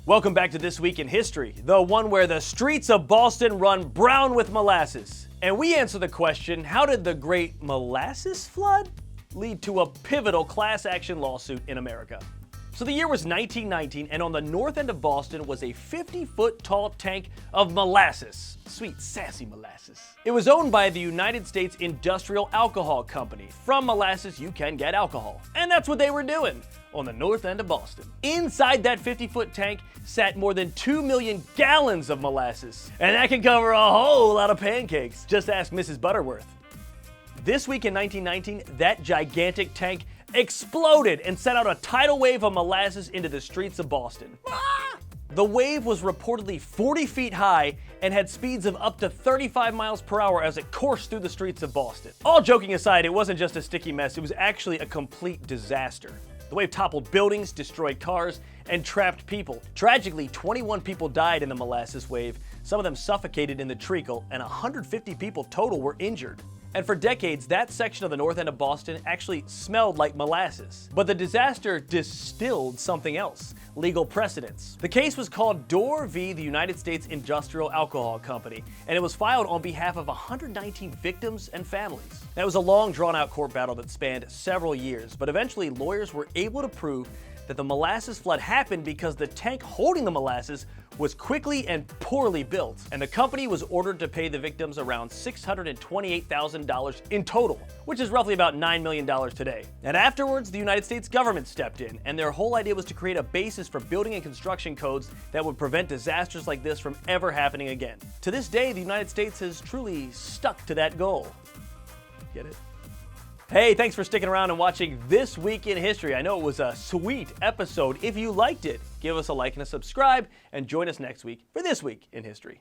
Welcome back to This Week in History, the one where the streets of Boston run brown with molasses. And we answer the question, how did the Great Molasses Flood lead to a pivotal class action lawsuit in America? So the year was 1919, and on the north end of Boston was a 50-foot tall tank of molasses. Sweet, sassy molasses. It was owned by the United States Industrial Alcohol Company. From molasses, you can get alcohol. And that's what they were doing on the north end of Boston. Inside that 50-foot tank sat more than 2 million gallons of molasses. And that can cover a whole lot of pancakes. Just ask Mrs. Butterworth. This week in 1919, that gigantic tank exploded and sent out a tidal wave of molasses into the streets of Boston. The wave was reportedly 40 feet high and had speeds of up to 35 miles per hour as it coursed through the streets of Boston. All joking aside, it wasn't just a sticky mess, it was actually a complete disaster. The wave toppled buildings, destroyed cars, and trapped people. Tragically, 21 people died in the molasses wave, some of them suffocated in the treacle, and 150 people total were injured. And for decades, that section of the north end of Boston actually smelled like molasses. But the disaster distilled something else, legal precedents. The case was called Dorr v. the United States Industrial Alcohol Company, and it was filed on behalf of 119 victims and families. Now, it was a long, drawn-out court battle that spanned several years, but eventually lawyers were able to prove that the molasses flood happened because the tank holding the molasses was quickly and poorly built, and the company was ordered to pay the victims around $628,000 in total, which is roughly about $9 million today. And afterwards, the United States government stepped in, and their whole idea was to create a basis for building and construction codes that would prevent disasters like this from ever happening again. To this day, the United States has truly stuck to that goal. Get it? Hey, thanks for sticking around and watching This Week in History. I know it was a sweet episode. If you liked it, give us a like and a subscribe, and join us next week for This Week in History.